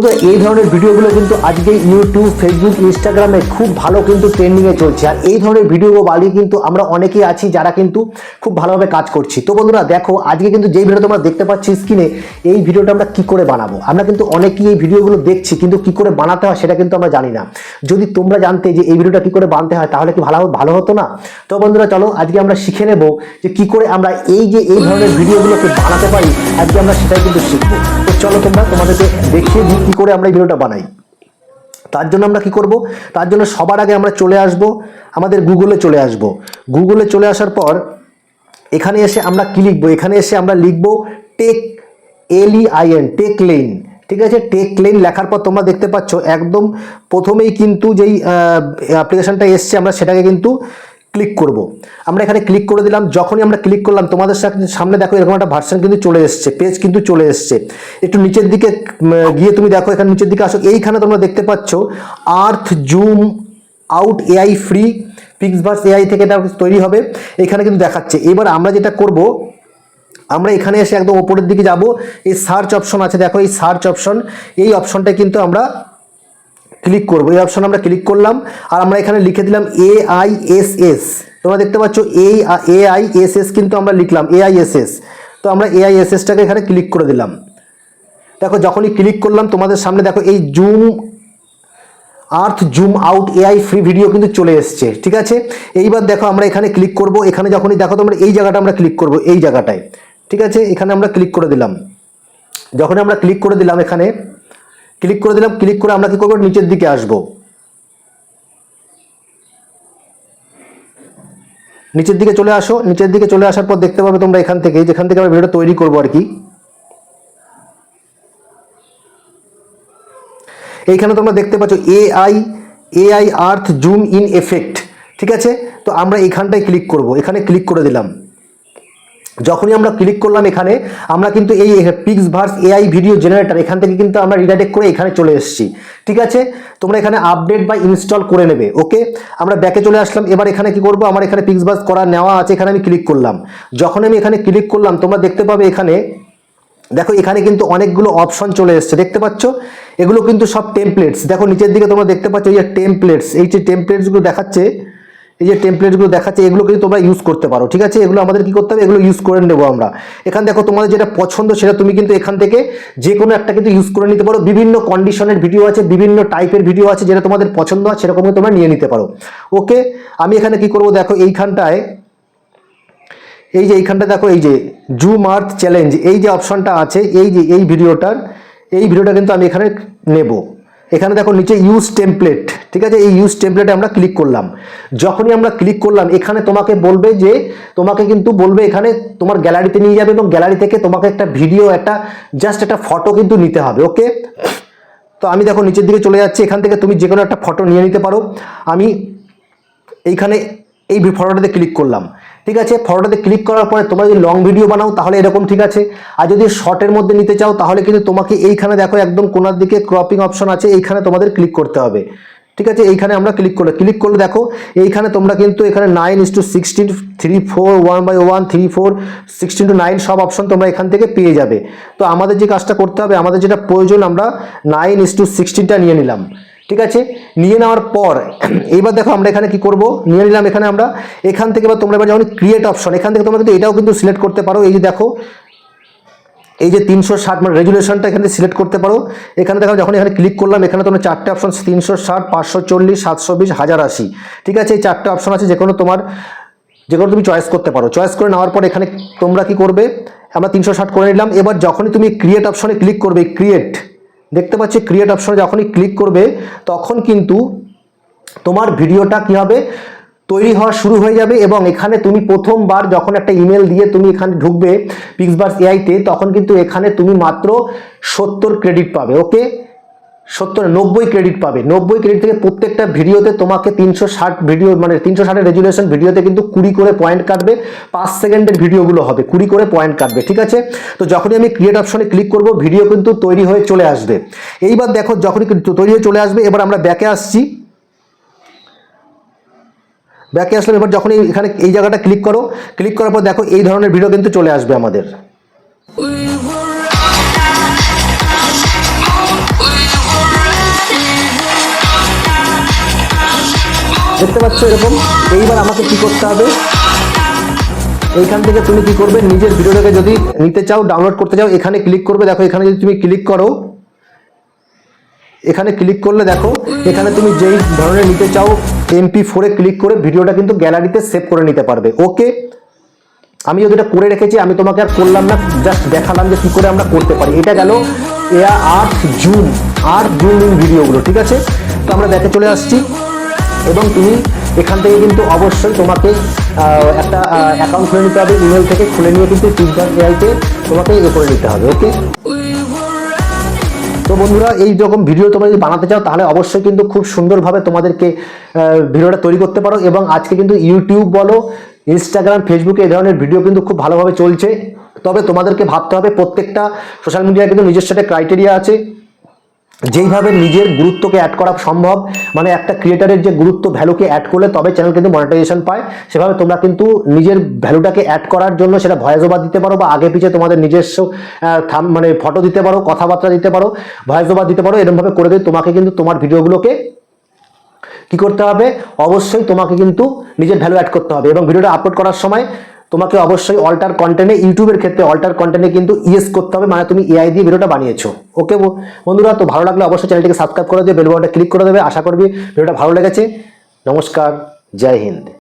তো এই ধরনের ভিডিওগুলো কিন্তু আজকে ইউটিউব, ফেসবুক, ইনস্টাগ্রামে খুব ভালো কিন্তু ট্রেন্ডিংয়ে চলছে। আর এই ধরনের ভিডিও বানিয়ে কিন্তু আমরা অনেকেই আছি যারা কিন্তু খুব ভালোভাবে কাজ করছি। তো বন্ধুরা দেখো, আজকে কিন্তু যেই ভিডিও তোমরা দেখতে পাচ্ছ স্ক্রিনে, এই ভিডিওটা আমরা কি করে বানাবো। আমরা কিন্তু অনেকেই এই ভিডিওগুলো দেখছি, কিন্তু কি করে বানাতে হয় সেটা কিন্তু আমরা জানি না। যদি তোমরা জানতে যে এই ভিডিওটা কি করে বানাতে হয় তাহলে কি ভালো হতো না? তো বন্ধুরা চলো আজকে আমরা শিখে নেব যে কি করে আমরা এই ধরনের ভিডিওগুলোকে বানাতে পারি। আজকে আমরা সেটাই কিন্তু শিখবো। তো চলো তোমাদেরকে দেখিয়ে দিই কি করে আমরা এই ভিডিওটা বানাই। তার জন্য আমরা কি করব, তার জন্য সবার আগে আমরা চলে আসব আমাদের গুগলে চলে আসব। গুগলে চলে আসার পর এখানে এসে আমরা কি লিখবো, এখানে এসে আমরা লিখবো টেক, LEIN, টেক লেন। ঠিক আছে, টেক লেন লেখার পর তোমরা দেখতে পাচ্ছ একদম প্রথমেই কিন্তু যেই অ্যাপ্লিকেশনটা এসছে আমরা সেটাকে কিন্তু ক্লিক করব। আমরা এখানে ক্লিক করে দিলাম। যখনই আমরা ক্লিক করলাম তোমাদের সামনে দেখো এরকম একটা ভার্সন কিন্তু চলে এসছে, পেজ কিন্তু চলে এসছে। একটু নিচের দিকে গিয়ে তুমি দেখো, এখানে নিচের দিকে আসো, এইখানে তোমরা দেখতে পাচ্ছ earth zoom out AI free PixVerse AI থেকে এটা তৈরি হবে, এখানে কিন্তু দেখাচ্ছে। এবার আমরা যেটা করব, আমরা এখানে এসে একদম ওপরের দিকে যাব, এই সার্চ অপশন আছে দেখো, এই সার্চ অপশন, এই অপশনটা কিন্তু আমরা ক্লিক করব। এই অপশন আমরা ক্লিক করলাম আর আমরা এখানে লিখে দিলাম AISS। তোমরা দেখতে পাচ্ছ এই AISS কিন্তু আমরা লিখলাম AISS। তো আমরা AISSটাকে এখানে ক্লিক করে দিলাম। দেখো যখনই ক্লিক করলাম তোমাদের সামনে দেখো এই earth zoom out AI free video কিন্তু চলে এসছে। ঠিক আছে, এইবার দেখো আমরা এখানে ক্লিক করব। এখানে যখনই দেখো তোমরা এই জায়গাটা আমরা ক্লিক করব, এই জায়গাটায়। ঠিক আছে, এখানে আমরা ক্লিক করে দিলাম। যখন আমরা ক্লিক করে দিলাম, এখানে ক্লিক করে দিলাম, ক্লিক করে আমরা কি করবো, নিচের দিকে আসবো। নিচের দিকে চলে আসো। নিচের দিকে চলে আসার পর দেখতে পাবে তোমরা এখান থেকে, যেখান থেকে আমরা ভিডিওটা তৈরি করবো আর কি, এইখানে তোমরা দেখতে পাচ্ছ AI earth zoom in effect. ঠিক আছে, তো আমরা এইখানটায় ক্লিক করব। এখানে ক্লিক করে দিলাম। যখনই আমরা ক্লিক করলাম এখানে আমরা কিন্তু এই পিক্সভার্স AI ভিডিও জেনারেটর এখান থেকে কিন্তু আমরা রিডাইরেক্ট করে এখানে চলে এসেছি। ঠিক আছে, তোমরা এখানে আপডেট বা ইনস্টল করে নেবে। ওকে, আমরা ব্যাকে চলে আসলাম। এবার এখানে কি করব, আমার এখানে পিক্সভার্স করা নেওয়া আছে, এখানে আমি ক্লিক করলাম। যখন আমি এখানে ক্লিক করলাম তোমরা দেখতে পাবে এখানে দেখো, এখানে কিন্তু অনেকগুলো অপশন চলে এসছে, দেখতে পাচ্ছ? এগুলো কিন্তু সব টেমপ্লেটস। দেখো নিচের দিকে তোমরা দেখতে পাচ্ছ এই যে টেমপ্লেটস, এই যে টেমপ্লেটসগুলো দেখাচ্ছে, এই যে টেমপ্লেটগুলো দেখাচ্ছে, এগুলো কিন্তু তোমরা ইউজ করতে পারো। ঠিক আছে, এগুলো আমাদের কি করতে হবে, এগুলো ইউজ করে নেবো আমরা। এখানে দেখো তোমাদের যেটা পছন্দ সেটা তুমি কিন্তু এখান থেকে যে কোনো একটা কিন্তু ইউজ করে নিতে পারো। বিভিন্ন কন্ডিশনের ভিডিও আছে, বিভিন্ন টাইপের ভিডিও আছে, যেটা তোমাদের পছন্দ হয় সেরকম তোমরা নিয়ে নিতে পারো। ওকে, আমি এখানে কি করবো দেখো, এইখানটায় এই যে এইখানটা দেখো, এই যে জুম আর্থ চ্যালেঞ্জ এই যে অপশনটা আছে, এই ভিডিওটা কিন্তু আমি এখানে নেব। এখানে দেখো নিচে ইউজ টেমপ্লেট। ঠিক আছে, এই ইউজ টেমপ্লেটে আমরা ক্লিক করলাম। যখনই আমরা ক্লিক করলাম এখানে তোমাকে বলবে যে, তোমাকে কিন্তু বলবে এখানে তোমার গ্যালারিতে নিয়ে যাবে এবং গ্যালারি থেকে তোমাকে একটা ভিডিও, জাস্ট একটা ফটো কিন্তু নিতে হবে। ওকে, তো আমি দেখো নিচের দিকে চলে যাচ্ছি। এখান থেকে তুমি যে কোনো একটা ফটো নিয়ে নিতে পারো। আমি এইখানে এই ফটোটাতে ক্লিক করলাম। ঠিক আছে, ফটোটাতে ক্লিক করার পরে তোমরা যদি লং ভিডিও বানাও তাহলে এরকম, ঠিক আছে। আর যদি শর্টের মধ্যে নিতে চাও তাহলে কিন্তু তোমাকে এইখানে দেখো একদম কোনার দিকে ক্রপিং অপশন আছে, এইখানে তোমাদের ক্লিক করতে হবে। ঠিক আছে, এইখানে আমরা ক্লিক করলে দেখো এইখানে তোমরা কিন্তু এখানে 9:16, 3:4, 1:1, 3:4, 16:9 সব অপশন তোমরা এখান থেকে পেয়ে যাবে। তো আমাদের যে কাজটা করতে হবে, আমাদের যেটা প্রয়োজন, আমরা 9:16টা নিয়ে নিলাম। ঠিক আছে, নিয়ে নেওয়ার পর এইবার দেখো আমরা এখানে কি করব, নিয়ে নিলাম। এখানে আমরা এখান থেকে তোমরা এবার যখন ক্রিয়েট অপশন, এখান থেকে তোমরা কিন্তু এটাও কিন্তু সিলেক্ট করতে পারো। এই যে দেখো, এই যে 360 মানে রেজুলেশনটা এখানে সিলেক্ট করতে পারো। এখানে দেখো যখন এখানে ক্লিক করলাম এখানে তোমরা চারটে অপশন, 360, 540, 720, 1080। ঠিক আছে, এই চারটে অপশন আছে, যে কোনো তুমি চয়েস করতে পারো। চয়েস করে নেওয়ার পর এখানে তোমরা কি করবে, আমরা 360 করে নিলাম। এবার যখনই তুমি ক্রিয়েট অপশনে ক্লিক করবে, ক্রিয়েট দেখতে পাচ্ছি, ক্রিয়েট অপশনে যখনই ক্লিক করবে তখন কিন্তু তোমার ভিডিওটা কি হবে, তৈরি হওয়া শুরু হয়ে যাবে। এবং এখানে তুমি প্রথমবার যখন একটা ইমেল দিয়ে তুমি এখানে ঢুকবে পিক্সভার্স AI-তে, তখন কিন্তু এখানে তুমি মাত্র 70 ক্রেডিট পাবে। ওকে, 90 ক্রেডিট পাবে। 90 ক্রেডিট থেকে প্রত্যেকটা ভিডিওতে তোমাকে 360 ভিডিও, মানে 360 রেজুলেশন ভিডিওতে কিন্তু 20 করে পয়েন্ট কাটবে। 5 সেকেন্ডের ভিডিওগুলো হবে, 20 করে পয়েন্ট কাটবে। ঠিক আছে, তো যখনই আমি ক্রিয়েট অপশনে ক্লিক করব ভিডিও কিন্তু তৈরি হয়ে চলে আসবে। এইবার দেখো যখনই তৈরি হয়ে চলে আসবে, এবার আমরা ব্যাকে আসছি। ব্যাকে আসলাম। এবার যখন এখানে এই জায়গাটা ক্লিক করো, ক্লিক করার পর দেখো এই ধরনের ভিডিও কিন্তু চলে আসবে আমাদের। দেখতে পাচ্ছ এরকম। এইবার আমাকে কি করতে হবে, এইখান থেকে তুমি কি করবে, নিজের ভিডিওটাকে যদি নিতে চাও, ডাউনলোড করতে চাও, এখানে ক্লিক করবে। দেখো এখানে যদি তুমি ক্লিক করো, এখানে ক্লিক করলে দেখো এখানে তুমি যেই ধরনের নিতে চাও MP4 এ ক্লিক করে ভিডিওটা কিন্তু গ্যালারিতে সেভ করে নিতে পারবে। ওকে, আমি যদি এটা করে রেখেছি, আমি তোমাকে আর করলাম না, জাস্ট দেখালাম যে কি করে আমরা করতে পারি। এটা গেল আর্ট জুম ইন ভিডিওগুলো, ঠিক আছে। তো আমরা দেখে চলে আসছি, এবং তুমি এখান থেকে কিন্তু অবশ্যই তোমাকে একটা অ্যাকাউন্ট খুলে নিতে হবে, ইমেল থেকে খুলে নিয়ে কিন্তু টিউটর এআইতে তোমাকে করে নিতে হবে। ওকে, তো বন্ধুরা এই রকম ভিডিও তোমরা যদি বানাতে চাও তাহলে অবশ্যই কিন্তু খুব সুন্দরভাবে তোমাদেরকে ভিডিওটা তৈরি করতে পারো। এবং আজকে কিন্তু ইউটিউব বলো, ইনস্টাগ্রাম, ফেসবুকে এই ধরনের ভিডিও কিন্তু খুব ভালোভাবে চলছে। তবে তোমাদেরকে ভাবতে হবে প্রত্যেকটা সোশ্যাল মিডিয়ায় কিন্তু নিজস্ব একটা ক্রাইটেরিয়া আছে, যেইভাবে নিজের গুরুত্বকে অ্যাড করা সম্ভব, মানে একটা ক্রিয়েটারের যে গুরুত্ব, ভ্যালুকে অ্যাড করলে তবে চ্যানেল কিন্তু মনিটাইজেশন পায়, সেভাবে তোমরা কিন্তু নিজের ভ্যালুটাকে অ্যাড করার জন্য সেটা ভয়েস ওভার দিতে পারো, বা আগে পিছিয়ে তোমাদের নিজস্ব মানে ফটো দিতে পারো, কথাবার্তা দিতে পারো, ভয়েস ওভার দিতে পারো। এরকমভাবে করে দিয়ে তোমাকে কিন্তু তোমার ভিডিওগুলোকে কি করতে হবে, অবশ্যই তোমাকে কিন্তু নিজের ভ্যালু অ্যাড করতে হবে। এবং ভিডিওটা আপলোড করার সময় তোমাকে অবশ্যই অল্টার কন্টেন্টে, ইউটিউবের ক্ষেত্রে অল্টার কন্টেন্টে কিন্তু ইয়েস করতে হবে, মানে তুমি এআই দিয়ে ভিডিওটা বানিয়েছো। ওকে বন্ধুরা, তো ভালো লাগলে অবশ্যই চ্যানেলটিকে সাবস্ক্রাইব করে দেবে, বেল বাটনটা ক্লিক করে দেবে। আশা করবি ভিডিওটা ভালো লেগেছে। নমস্কার, জয় হিন্দ।